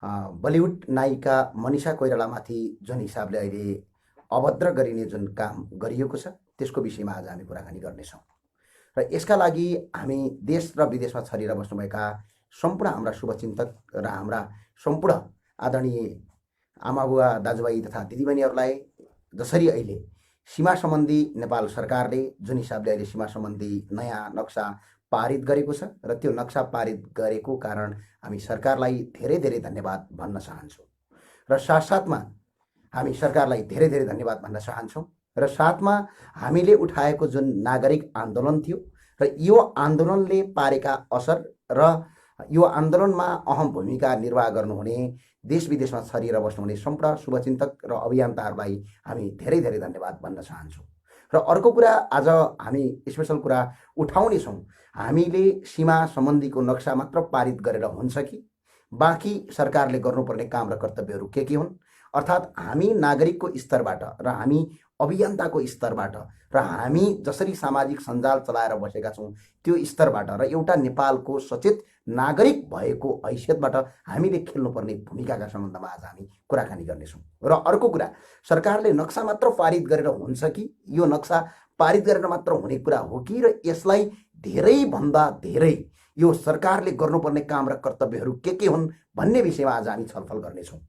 Bollywood नायिका मनिषा कोइरालामाथि जुन हिसाबले अहिले अभद्र गरिने जुन काम गरिएको छ त्यसको विषयमा आज हामी कुराकानी गर्नेछौँ। र यसका लागि हामी देश र विदेशमा छरिएर बस्नुभएका सम्पूर्ण हाम्रा शुभचिन्तक र हाम्रा सम्पूर्ण आदरणीय आमाबुवा दाजुभाइ तथा दिदीबहिनीहरूलाई जसरी अहिले सीमा सम्बन्धी नेपाल सरकारले जुन हिसाबले अहिले सीमा सम्बन्धी नयाँ नक्सा पारित गरेको छ र त्यो नक्सा पारित गरेको कारण हामी सरकारलाई धेरै धेरै धन्यवाद भन्न चाहन्छौँ र साथसाथमा हामी सरकारलाई धेरै धेरै धन्यवाद भन्न चाहन्छौँ र साथमा हामीले उठाएको जुन नागरिक आन्दोलन थियो र यो आन्दोलनले पारेका असर र यो आन्दोलनमा अहम भूमिका निर्वाह गर्नुहुने देश विदेशमा छरिएर बस्नुहुने सम्पूर्ण शुभचिन्तक र अभियन्ताहरूलाई हामी धेरै धेरै धन्यवाद भन्न चाहन्छौँ। र अर्को कुरा आज हामी स्पेसल कुरा उठाउनेछौँ, हामीले सीमा सम्बन्धीको नक्सा मात्र पारित गरेर हुन्छ कि बाँकी सरकारले गर्नुपर्ने काम र कर्तव्यहरू के हुन्, अर्थात् हामी नागरिकको स्तरबाट र हामी अभियन्ताको स्तरबाट र हामी जसरी सामाजिक सञ्जाल चलाएर बसेका छौँ त्यो स्तरबाट र एउटा नेपालको सचेत नागरिक भएको हैसियतबाट हामीले खेल्नुपर्ने भूमिकाका सम्बन्धमा आज हामी कुराकानी गर्नेछौँ। र अर्को कुरा, सरकारले नक्सा मात्र पारित गरेर हुन्छ कि यो नक्सा पारित गरेर मात्र हुने कुरा हो कि र यसलाई धेरैभन्दा धेरै यो सरकारले गर्नुपर्ने काम र कर्तव्यहरू के हुन् भन्ने विषयमा आज हामी छलफल गर्नेछौँ।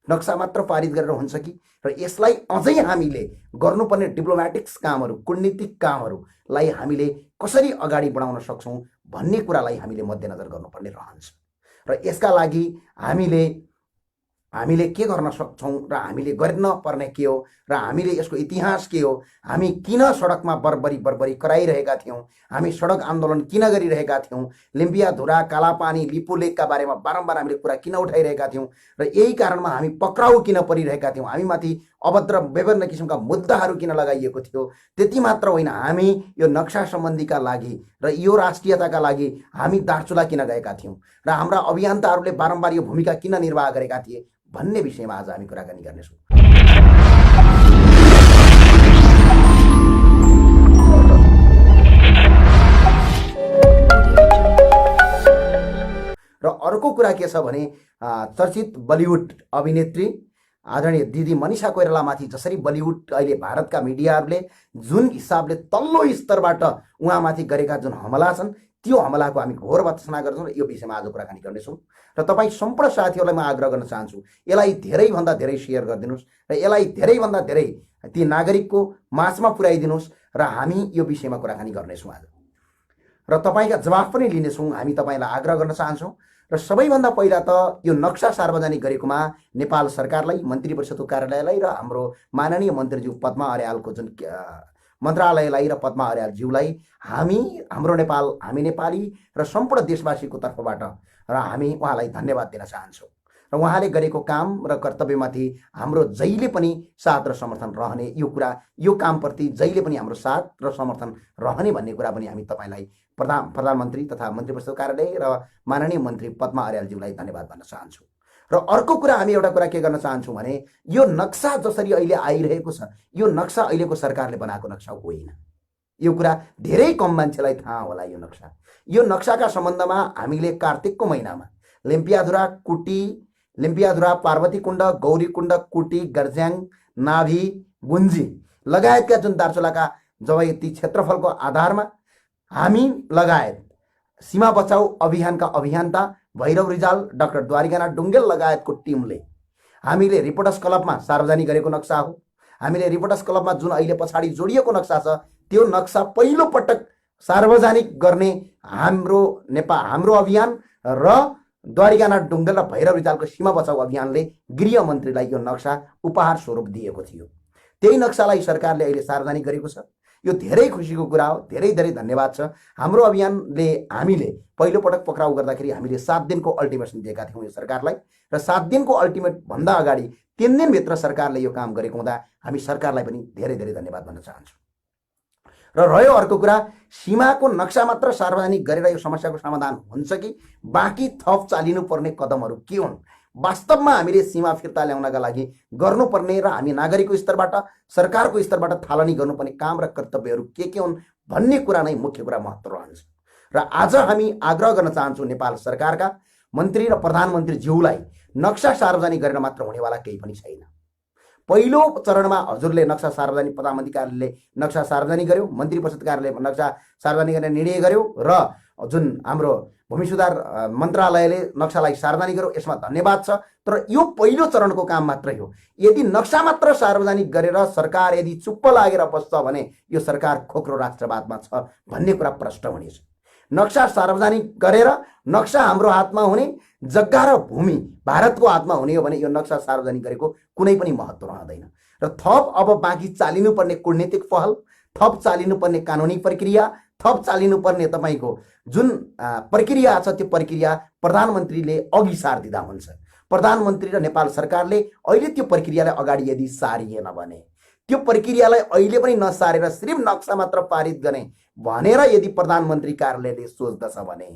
नक्सा मात्र पारित गरेर हुन्छ कि र यसलाई अझै हामीले गर्नुपर्ने डिप्लोमेटिक्स कामहरू, कूटनीतिक कामहरूलाई हामीले कसरी अगाडि बढाउन सक्छौँ भन्ने कुरालाई हामीले मध्यनजर गर्नुपर्ने रहन्छ। र यसका लागि हामीले के गर्न सक्छौँ र हामीले गर्न पर्ने के हो र हामीले यसको इतिहास के हो, हामी किन सडकमा बर्बरी कराइरहेका थियौँ, हामी सडक आन्दोलन किन गरिरहेका थियौँ, लिम्बियाधुरा, कालापानी, लिपु लेकका बारेमा बारम्बार हामीले कुरा किन उठाइरहेका थियौँ र यही कारणमा हामी पक्राउ किन परिरहेका थियौँ, हामीमाथि अभद्र विभिन्न किसिमका मुद्दाहरू किन लगाइएको थियो। त्यति मात्र होइन, हामी यो नक्सा सम्बन्धीका लागि र यो राष्ट्रियताका लागि हामी दार्चुला किन गएका थियौँ र हाम्रा अभियन्ताहरूले बारम्बार यो भूमिका किन निर्वाह गरेका थिए भन्ने विषयमा आज हामी कुराकानी गर्नेछौँ। र अर्को कुरा के छ भने चर्चित बलिउड अभिनेत्री आदरणीय दिदी मनिषा कोइरालामाथि जसरी बलिउड अहिले भारतका मिडियाहरूले जुन हिसाबले तल्लो स्तरबाट उहाँमाथि गरेका जुन हमला छन् त्यो हमलाको हामी घोर भर्त्सना गर्छौँ र यो विषयमा आज कुराकानी गर्नेछौँ। र तपाईँ सम्पूर्ण साथीहरूलाई म आग्रह गर्न चाहन्छु, यसलाई धेरैभन्दा धेरै सेयर गरिदिनुहोस् र यसलाई धेरैभन्दा धेरै ती नागरिकको माझमा पुर्याइदिनुहोस् र हामी यो विषयमा कुराकानी गर्नेछौँ आज र तपाईँका जवाफ पनि लिनेछौँ। हामी तपाईँलाई आग्रह गर्न चाहन्छौँ र सबैभन्दा पहिला त यो नक्सा सार्वजनिक गरेकोमा नेपाल सरकारलाई, मन्त्री परिषदको कार्यालयलाई र हाम्रो माननीय मन्त्रीज्यू पद्मा अर्यालको जुन मन्त्रालयलाई र पद्मा अर्यालज्यूलाई हाम्रो नेपाली र सम्पूर्ण देशवासीको तर्फबाट र हामी उहाँलाई धन्यवाद दिन चाहन्छौँ। र उहाँले गरेको काम र कर्तव्यमाथि हाम्रो जहिले पनि साथ र समर्थन रहने, यो कामप्रति जहिले पनि हाम्रो साथ र समर्थन रहने भन्ने कुरा पनि हामी तपाईँलाई प्रधानमन्त्री तथा मन्त्री परिषद कार्यालय र माननीय मन्त्री पद्मा अर्यालज्यूलाई धन्यवाद भन्न चाहन्छौँ। र अर्को कुरा हामी एउटा कुरा के गर्न चाहन्छौँ भने यो नक्सा जसरी अहिले आइरहेको छ, यो नक्सा अहिलेको सरकारले बनाएको नक्सा होइन। यो कुरा धेरै कम मान्छेलाई थाहा होला। यो नक्साका सम्बन्धमा हामीले कार्तिकको महिनामा लिम्पियाधुरा, पार्वतीकुण्ड, गौरीकुण्ड, कुटी, गर्ज्याङ, नाभी, गुन्जी लगायतका जुन दार्चुलाका जब ती क्षेत्रफलको आधारमा हामी लगायत सीमा बचाउ अभियानका अभियन्ता भैरव रिजाल, डाक्टर द्वारिकानाथ डुङ्गेल लगायतको टिमले हामीले रिपोर्टर्स क्लबमा सार्वजनिक गरेको नक्सा हो। हामीले रिपोर्टर्स क्लबमा जुन अहिले पछाडि जोडिएको नक्सा छ त्यो नक्सा पहिलो पटक सार्वजनिक गर्ने हाम्रो अभियान र द्वारिकानाथ डुङ्गेल र भैरव रिजालको सीमा बचाउ अभियानले गृह मन्त्रीलाई यो नक्सा उपहार स्वरूप दिएको थियो। त्यही नक्सालाई सरकारले अहिले सार्वजनिक गरेको छ। यो धेरै खुसीको कुरा हो, धेरै धेरै धन्यवाद छ। हाम्रो अभियानले हामीले पहिलोपटक पक्राउ गर्दाखेरि हामीले 7 दिनको अल्टिमेटम दिएका थियौँ यो सरकारलाई र 7 दिनको अल्टिमेट भन्दा अगाडि 3 दिनभित्र सरकारले यो काम गरेको हुँदा हामी सरकारलाई पनि धेरै धेरै धन्यवाद भन्न चाहन्छौँ। र रह्यो अर्को कुरा, सीमाको नक्सा मात्र सार्वजनिक गरेर यो समस्याको समाधान हुन्छ कि बाँकी थप चालिनुपर्ने कदमहरू के हुन्, वास्तवमा हामीले सीमा फिर्ता ल्याउनका लागि गर्नुपर्ने र हामी नागरिकको स्तरबाट, सरकारको स्तरबाट थालनी गर्नुपर्ने काम र कर्तव्यहरू के हुन् भन्ने कुरा नै मुख्य कुरा महत्त्व रहन्छ। र आज हामी आग्रह गर्न चाहन्छौँ नेपाल सरकारका मन्त्री र प्रधानमन्त्रीज्यूलाई नक्सा सार्वजनिक गरेर मात्र हुनेवाला केही पनि छैन। पहिलो चरणमा हजुरले नक्सा सार्वजनिक, प्रधानमन्त्री कार्यालयले नक्सा सार्वजनिक गर्यो, मन्त्री परिषद कार्यालयले नक्सा सार्वजनिक गर्ने निर्णय गर्यो र जुन हाम्रो भूमि सुधार मन्त्रालयले नक्सालाई सार्वजनिक गर्यो, यसमा धन्यवाद छ। तर यो पहिलो चरणको काम मात्रै हो। यदि नक्सा मात्र सार्वजनिक गरेर सरकार यदि चुप्प लागेर बस्छ भने यो सरकार खोक्रो राष्ट्रवादमा छ भन्ने कुरा प्रष्ट हुनेछ। नक्सा सार्वजनिक गरेर नक्सा हाम्रो हातमा हुने, जग्गा र भूमि भारतको हातमा हुने हो भने यो नक्सा सार्वजनिक गरेको कुनै पनि महत्त्व रहँदैन। र थप अब बाँकी चालिनुपर्ने कूटनीतिक पहल, थप चालिनुपर्ने कानुनी प्रक्रिया, थप चालिनुपर्ने तपाईँको जुन प्रक्रिया छ त्यो प्रक्रिया प्रधानमन्त्रीले अघि सारिदिँदा हुन्छ। प्रधानमन्त्री र नेपाल सरकारले अहिले त्यो प्रक्रियालाई अगाडि यदि सारिएन भने, त्यो प्रक्रियालाई अहिले पनि नसारेर सिर्फ नक्सा मात्र पारित गर्ने भनेर यदि प्रधानमन्त्री कार्यालयले सोच्दछ भने,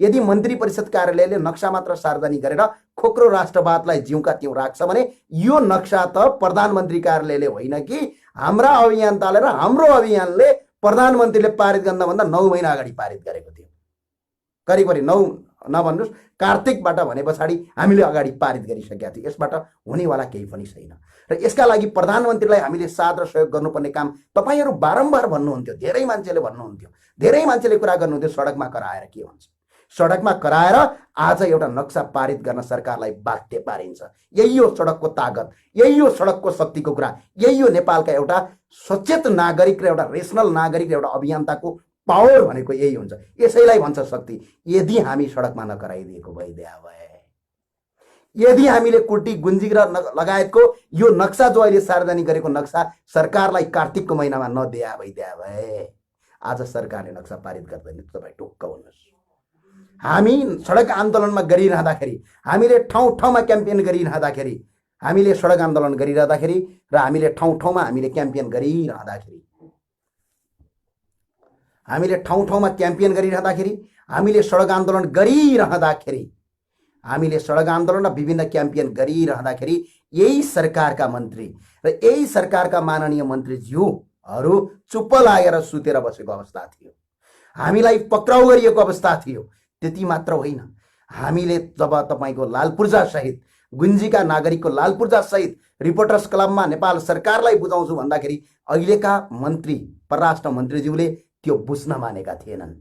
यदि मन्त्री परिषद कार्यालयले नक्सा मात्र सार्वजनिक गरेर खोक्रो राष्ट्रवादलाई जिउका त्यौँ राख्छ भने यो नक्सा त प्रधानमन्त्री कार्यालयले होइन कि हाम्रा अभियन्ताले र हाम्रो अभियानले प्रधानमन्त्रीले पारित गर्नुभन्दा 9 महिना अगाडि पारित गरेको थियो। करिब 9 नभन्नुहोस्, कार्तिकबाट भने पछाडि हामीले अगाडि पारित गरिसकेका थियौँ। यसबाट हुनेवाला केही पनि छैन। र यसका लागि प्रधानमन्त्रीलाई हामीले साथ र सहयोग गर्नुपर्ने काम तपाईँहरू बारम्बार भन्नुहुन्थ्यो, धेरै मान्छेले भन्नुहुन्थ्यो, धेरै मान्छेले कुरा गर्नुहुन्थ्यो सडकमा कराएर के हुन्छ। सडकमा कराएर आज एउटा नक्सा पारित गर्न सरकारलाई बाध्य पारिन्छ। यही हो सडकको तागत, यही हो सडकको शक्तिको कुरा, यही हो नेपालका एउटा सचेत नागरिक र एउटा रेसनल नागरिक र एउटा अभियन्ताको पावर भनेको यही हुन्छ। यसैलाई भन्छ शक्ति। यदि हामी सडकमा नकराइदिएको भइदिया भए, यदि हामीले कुर्टी गुन्जी र लगायतको यो नक्सा जो अहिले सार्वजनिक गरेको नक्सा सरकारलाई कार्तिकको महिनामा नदिया भइदिया भए आज सरकारले नक्सा पारित गर्दैन। तपाईँ टुक्क हुनुहोस्। हामी सडक आन्दोलनमा गरिरहँदाखेरि, हामीले ठाउँ ठाउँमा क्याम्पेन गरिरहँदाखेरि, हामीले सडक आन्दोलन गरिरहँदाखेरि र हामीले ठाउँ ठाउँमा हामीले क्याम्पेन गरिरहँदाखेरि, हामीले ठाउँ ठाउँमा क्याम्पेन गरिरहँदाखेरि, हामीले सडक आन्दोलन गरिरहँदाखेरि, हामीले सडक आन्दोलन र विभिन्न क्याम्पेन गरिरहँदाखेरि यही सरकारका मन्त्री र यही सरकारका माननीय मन्त्रीज्यूहरू चुप्प लागेर सुतेर बसेको अवस्था थियो। हामीलाई पक्राउ गरिएको अवस्था थियो। त्यति मात्र होइन, हामीले जब तपाईँको लालपूर्जा सहित, गुन्जीका नागरिकको लालपूर्जा सहित रिपोर्टर्स क्लबमा नेपाल सरकारलाई बुझाउँछु भन्दाखेरि अहिलेका मन्त्री, परराष्ट्र मन्त्रीज्यूले त्यो बुझ्न मानेका थिएनन्।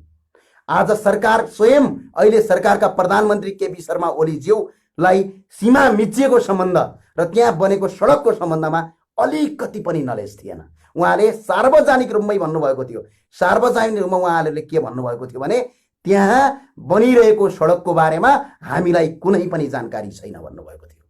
आज सरकार स्वयं अहिले सरकारका प्रधानमन्त्री केपी शर्मा ओलीज्यूलाई सीमा मिचिएको सम्बन्ध र त्यहाँ बनेको सडकको सम्बन्धमा अलिकति पनि नलेज थिएन। उहाँले सार्वजनिक रूपमै भन्नुभएको थियो। सार्वजनिक रूपमा उहाँहरूले के भन्नुभएको थियो भने त्यहाँ बनिरहेको सडकको बारेमा हामीलाई कुनै पनि जानकारी छैन भन्नुभएको थियो।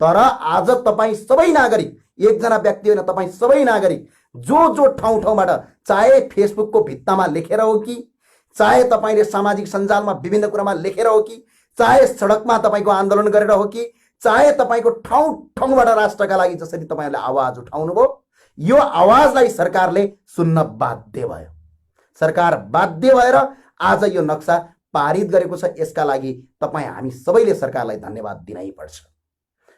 तर आज तपाईँ सबै नागरिक, एकजना व्यक्ति होइन, तपाईँ सबै नागरिक जो ठाउँ ठाउँबाट, चाहे फेसबुकको भित्तामा लेखेर हो कि, चाहे तपाईँले सामाजिक सञ्जालमा विभिन्न कुरामा लेखेर हो कि, चाहे सडकमा तपाईँको आन्दोलन गरेर हो कि, चाहे तपाईँको ठाउँ ठाउँबाट राष्ट्रका लागि जसरी तपाईँहरूले आवाज उठाउनुभयो, यो आवाजलाई सरकारले सुन्न बाध्य भयो। सरकार बाध्य भएर आज यो नक्सा पारित गरेको छ। यसका लागि तपाईँ हामी सबैले सरकारलाई धन्यवाद दिनै पर्छ।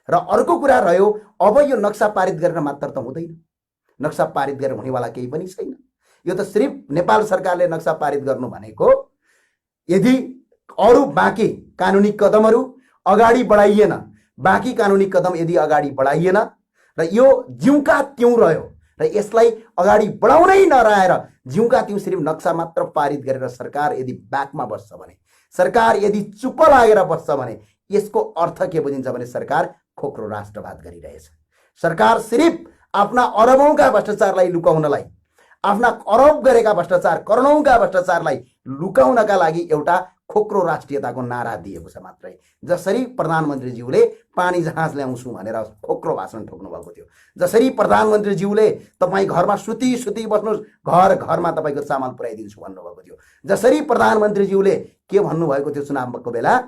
र अर्को कुरा रह्यो, अब यो नक्सा पारित गरेर मात्र त हुँदैन। नक्सा पारित गरेर हुनेवाला केही पनि छैन। यो त सिर्फ नेपाल सरकारले नक्सा पारित गर्नु भनेको, यदि अरू बाँकी कानुनी कदमहरू अगाडि बढाइएन, बाँकी कानुनी कदम यदि अगाडि बढाइएन र यो जिउका त्यों रह्यो र यसलाई अगाडि बढाउनै नरहेर जिउका त्यों सिर्फ नक्सा मात्र पारित गरेर सरकार यदि ब्याकमा बस्छ भने, सरकार यदि चुप्प लागेर बस्छ भने यसको अर्थ के बुझिन्छ भने सरकार खोक्रो राष्ट्रवाद गरिरहेछ। सरकार सिर्फ आफ्ना अरबौंका भ्रष्टाचारलाई लुकाउनलाई, आफ्ना अरब गरेका भ्रष्टाचार, करोडौंका भ्रष्टाचारलाई लुकाउनका लागि एउटा खोक्रो राष्ट्रियताको नारा दिएको छ मात्रै। जसरी प्रधानमन्त्रीज्यूले पानी जहाज ल्याउँछु भनेर खोक्रो भाषण ठोक्नु भएको थियो, जसरी प्रधानमन्त्रीज्यूले तपाईँ घरमा सुती सुती बस्नुहोस्, घर घरमा तपाईँको चामल पुर्याइदिन्छु भन्नुभएको थियो, जसरी प्रधानमन्त्रीज्यूले के भन्नुभएको थियो चुनावको बेला,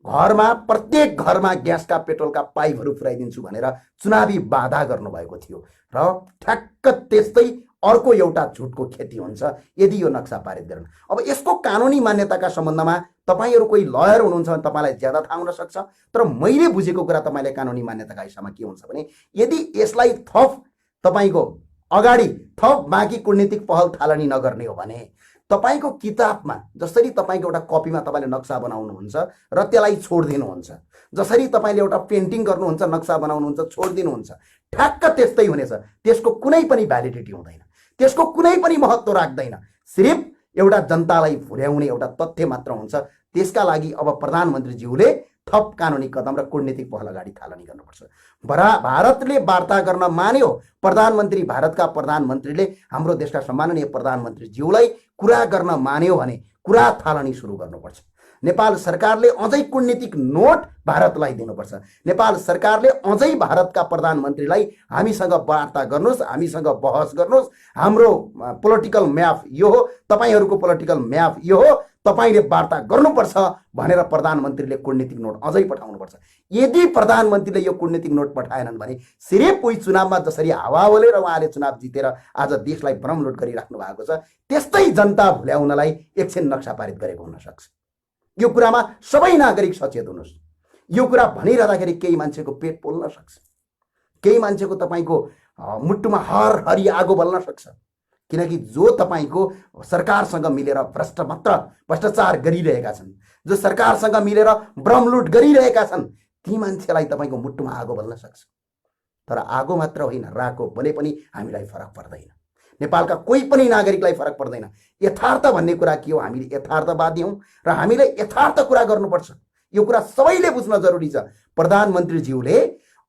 घरमा प्रत्येक घरमा ग्यासका पेट्रोलका पाइपहरू पुर्याइदिन्छु भनेर चुनावी बाधा गर्नुभएको थियो। र ठ्याक्क त्यस्तै अर्को एउटा झुटको खेती हुन्छ यदि यो नक्सा पारित गर्न। अब यसको कानुनी मान्यताका सम्बन्धमा तपाईहरु कोही लयर हुनुहुन्छ भने तपाईलाई ज्यादा थाहा हुन सक्छ, तर मैले बुझेको कुरा तपाईले कानुनी मान्यताका हिसाबमा के हुन्छ भने यदि यसलाई थप तपाईको अगाडि थप बाँकी कूटनीतिक पहल थालनी नगर्ने हो भने, तपाईको किताबमा जसरी तपाईको एउटा कपीमा तपाईले नक्सा बनाउनुहुन्छ र त्यसलाई छोड्दिनुहुन्छ, जसरी तपाईले एउटा पेन्टिङ गर्नुहुन्छ, नक्सा बनाउनुहुन्छ, छोड्दिनुहुन्छ, ठ्याक्क त्यस्तै हुनेछ। त्यसको कुनै पनि भ्यालिडिटी हुँदैन, त्यसको कुनै पनि महत्त्व राख्दैन। सिर्फ एउटा जनतालाई भुल्याउने एउटा तथ्य मात्र हुन्छ। त्यसका लागि अब प्रधानमन्त्रीज्यूले थप कानुनी कदम र कूटनीतिक पहल अगाडि थालनी गर्नुपर्छ। भारतले वार्ता गर्न मान्यो, प्रधानमन्त्री, भारतका प्रधानमन्त्रीले हाम्रो देशका सम्माननीय प्रधानमन्त्रीज्यूलाई कुरा गर्न मान्यो भने कुरा थालनी सुरु गर्नुपर्छ। नेपाल सरकारले अझै कूटनीतिक नोट भारतलाई दिनुपर्छ। नेपाल सरकारले अझै भारतका प्रधानमन्त्रीलाई हामीसँग वार्ता गर्नुहोस्, हामीसँग बहस गर्नुहोस्, हाम्रो पोलिटिकल म्याप यो हो, तपाईहरूको पोलिटिकल म्याप यो हो, तपाईले वार्ता गर्नुपर्छ भनेर प्रधानमन्त्रीले कूटनीतिक नोट अझै पठाउनुपर्छ। यदि प्रधानमन्त्रीले यो कूटनीतिक नोट पठाएनन् भने सिर्फ उही चुनावमा जसरी हावाले र उहाँले चुनाव जितेर आज देशलाई भ्रमलुट गरिराख्नु भएको छ, त्यस्तै जनता भुल्याउनलाई एकछिन नक्सा पारित गरेको हुन सक्छ। यो कुरामा सबै नागरिक सचेत हुनुहोस्। यो कुरा भनिरहँदाखेरि केही मान्छेको पेट पोल्न सक्छ, केही मान्छेको तपाईको मुट्टुमा हरहरी आगो बल्न सक्छ, किनकि जो तपाईको सरकारसँग मिलेर भ्रष्टाचार गरिरहेका छन्, जो सरकारसँग मिलेर भ्रमलुट गरिरहेका छन्, ती मान्छेलाई तपाईको मुट्टुमा आगो बल्न सक्छ। तर आगो मात्र होइन, राको बले पनि हामीलाई फरक पर्दैन, नेपालका कोही पनि नागरिकलाई फरक पर्दैन। यथार्थ भन्ने कुरा के हो? हामीले यथार्थवादी हौं र हामीले यथार्थ कुरा गर्नुपर्छ। यो कुरा सबैले बुझ्न जरुरी छ। प्रधानमन्त्रीज्यूले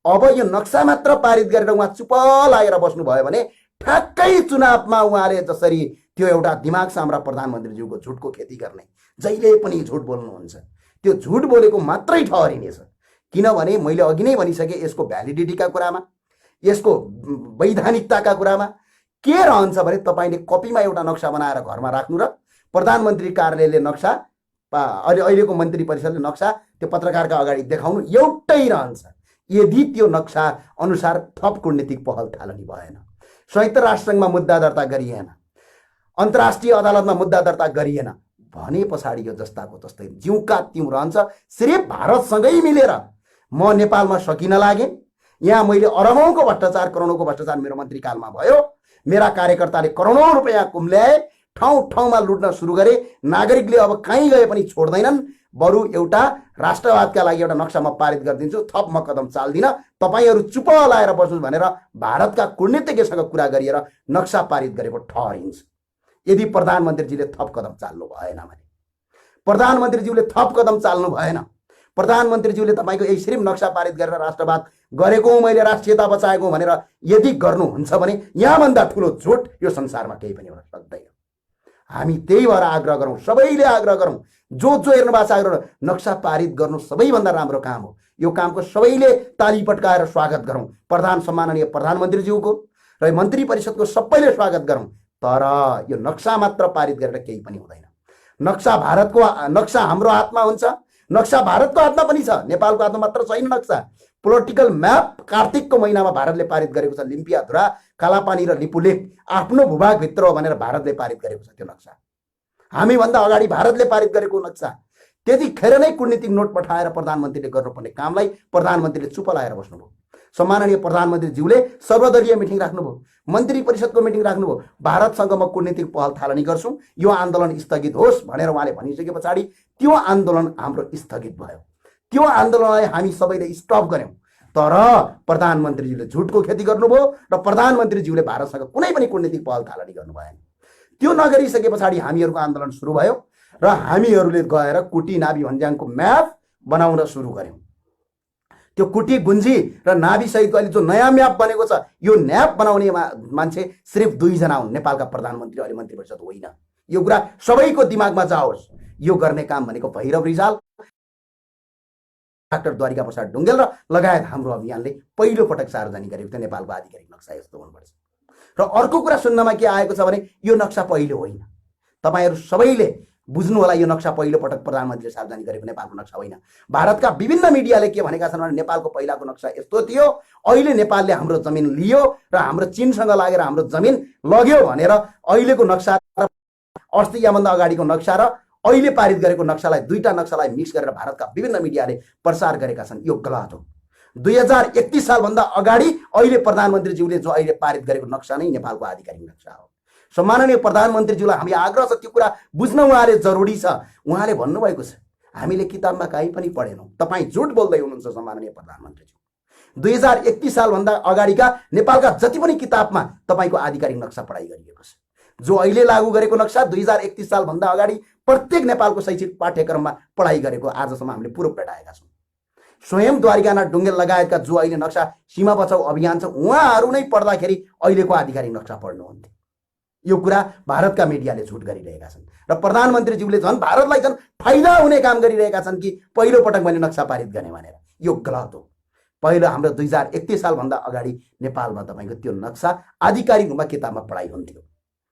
अब यो नक्सा मात्र पारित गरेर उहाँ चुप लागेर बस्नुभयो भने ठ्याक्कै चुनावमा उहाँले जसरी त्यो एउटा दिमाग साम्रा प्रधानमन्त्रीज्यूको झुटको खेती गर्ने, जहिले पनि झुट बोल्नुहुन्छ, त्यो झुट बोलेको मात्रै ठहरिनेछ। किनभने मैले अघि नै भनिसके, यसको भ्यालिडिटीका कुरामा, यसको वैधानिकताका कुरामा के रहन्छ भने तपाईले कपीमा एउटा नक्सा बनाएर घरमा राख्नु र प्रधानमन्त्री कार्यालयले नक्सा, अहिलेको मन्त्री परिषदले नक्सा त्यो पत्रकारका अगाडि देखाउनु एउटै रहन्छ। यदि त्यो नक्सा अनुसार थप कूटनीतिक पहल थालनी भएन, संयुक्त राष्ट्रसङ्घमा मुद्दा दर्ता गरिएन, अन्तर्राष्ट्रिय अदालतमा मुद्दा दर्ता गरिएन भने पछाडि यो जस्ताको तस्तै जिउका तिउँ रहन्छ। सिर्फ भारतसँगै मिलेर म नेपालमा सकिन लागे, यहाँ मैले अरबौंको भ्रष्टाचार, करोडौंको भ्रष्टाचार मेरो मन्त्रीकालमा भयो, मेरा कार्यकर्ताले करोडौं रुपैयाँ कुम्ल्याए, ठाउँ ठाउँमा लुट्न सुरु गरे, नागरिकले अब कहीँ गए पनि छोड्दैनन्, बरु एउटा राष्ट्रवादका लागि एउटा नक्सा म पारित गरिदिन्छु, थप म कदम चाल्दिन, तपाईहरू चुप लाएर बस्नुहोस् भनेर भारतका कूटनीतिज्ञसँग कुरा गरिएर नक्सा पारित गरेको ठहरिन्छ। यदि प्रधानमन्त्रीजीले थप कदम चाल्नु भएन भने, प्रधानमन्त्रीज्यूले थप कदम चाल्नु भएन, प्रधानमन्त्रीज्यूले तपाईको यही सिर्फ नक्सा पारित गरेर राष्ट्रवाद गरेको, मैले राष्ट्रियता बचाएको भनेर यदि गर्नुहुन्छ भने यहाँभन्दा ठुलो झुट यो संसारमा केही पनि हुन सक्दैन। हामी त्यही भएर आग्रह गरौँ, सबैले आग्रह गरौँ, जो हेर्नु भएको छ आग्रह, नक्सा पारित गर्नु सबैभन्दा राम्रो काम हो। यो कामको सबैले ताली पट्काएर स्वागत गरौँ, सम्माननीय प्रधानमन्त्रीज्यूको र मन्त्री परिषदको सबैले स्वागत गरौँ। तर यो नक्सा मात्र पारित गरेर केही पनि हुँदैन। नक्सा हाम्रो हातमा हुन्छ, नक्सा भारतको हातमा पनि छ, नेपालको हातमा मात्र छैन। नक्सा पोलिटिकल म्याप कार्तिकको महिनामा भारतले पारित गरेको छ। लिम्पियाधुरा, कालापानी र लिपुलेख आफ्नो भूभागभित्र हो भनेर भारतले पारित गरेको छ त्यो नक्सा। हामीभन्दा अगाडि भारतले पारित गरेको नक्सा। त्यतिखेर नै कूटनीतिक नोट पठाएर प्रधानमन्त्रीले गर्नुपर्ने कामलाई प्रधानमन्त्रीले चुप लाएर बस्नुभयो। सम्माननीय प्रधानमन्त्रीज्यूले सर्वदलीय मिटिङ राख्नुभयो, मन्त्री परिषदको मिटिङ राख्नुभयो, भारतसँग म कूटनीतिक पहल थालनी गर्छु, यो आन्दोलन स्थगित होस् भनेर उहाँले भनिसके पछाडि त्यो आन्दोलन हाम्रो स्थगित भयो। त्यो आन्दोलनलाई हामी सबैले स्टप गर्यौं। तर प्रधानमन्त्रीज्यूले झुटको खेती गर्नुभयो र प्रधानमन्त्रीज्यूले भारतसँग कुनै पनि कूटनीतिक पहल थालनी गर्नु भएन। त्यो नगरिसके पछाडि हामीहरूको आन्दोलन सुरु भयो र हामीहरूले गएर कुटी नाभी भन्ज्याङको म्याप बनाउन सुरु गर्यौं। त्यो कुटी गुन्जी र नाभी सहितको अहिले जो नयाँ म्याप बनेको छ, यो म्याप बनाउने मान्छे सिर्फ 2 जना हुन्, नेपालका प्रधानमन्त्री अहिले मन्त्री परिषद होइन। यो कुरा सबैको दिमागमा जाओस्। यो गर्ने काम भनेको भैरव रिजाल, डाक्टर द्वारिका प्रसाद ढुङ्गेल र लगायत हाम्रो अभियानले पहिलो पटक सार्वजनिक गरेको थियो। नेपालको आधिकारिक नक्सा यस्तो हुनुपर्छ। र अर्को कुरा सुन्नमा के आएको छ भने यो नक्सा पहिलो होइन। तपाईहरू सबैले बुझ्नु होला, यो नक्सा पहिलो पटक प्रधानमन्त्रीले सार्वजनिक गरेको नेपालको नक्सा होइन। भारतका विभिन्न मिडियाले के भनेका छन् भने नेपालको पहिलाको नक्सा यस्तो थियो, अहिले नेपालले हाम्रो जमिन लियो र हाम्रो चीनसँग लागेर हाम्रो जमिन लग्यो भनेर अहिलेको नक्सा, अस्ति याभन्दा अगाडिको नक्सा र अहिले पारित गरेको नक्सालाई, दुईटा नक्सालाई मिक्स गरेर भारतका विभिन्न मिडियाले प्रसार गरेका छन्। यो गलत हो। 2031 सालभन्दा अगाडि अहिले प्रधानमन्त्रीज्यूले जो अहिले पारित गरेको नक्सा नै नेपालको आधिकारिक नक्सा हो। सम्माननीय प्रधानमन्त्रीज्यूलाई हामी आग्रह छ त्यो कुरा बुझ्न उहाँले जरुरी छ। उहाँले भन्नुभएको छ हामीले किताबमा कहीँ पनि पढेनौँ। तपाईँ झुट बोल्दै हुनुहुन्छ सम्माननीय प्रधानमन्त्रीज्यू। 2031 सालभन्दा अगाडिका नेपालका जति पनि किताबमा तपाईँको आधिकारिक नक्सा पढाइ गरिएको छ। जो अहिले लागू गरेको नक्सा 2031 सालभन्दा अगाडि प्रत्येक नेपालको शैक्षिक पाठ्यक्रममा पढाइ गरेको आजसम्म हामीले पूर्व भेटाएका छौँ। स्वयं द्वारिकानाथ ढुङ्गेल लगायतका जो अहिले नक्सा सीमा बचाउ अभियान छ उहाँहरू नै पढ्दाखेरि अहिलेको आधिकारिक नक्सा पढ्नुहुन्थ्यो। यो कुरा भारतका मिडियाले झुट गरिरहेका छन् र प्रधानमन्त्रीज्यूले झन् भारतलाई झन् फाइदा हुने काम गरिरहेका छन् कि पहिलो पटक मैले नक्सा पारित गर्ने भनेर। यो गलत हो। पहिलो हाम्रो 2031 सालभन्दा अगाडि नेपालमा तपाईँको त्यो नक्सा आधिकारिक रूपमा किताबमा पढाइ हुन्थ्यो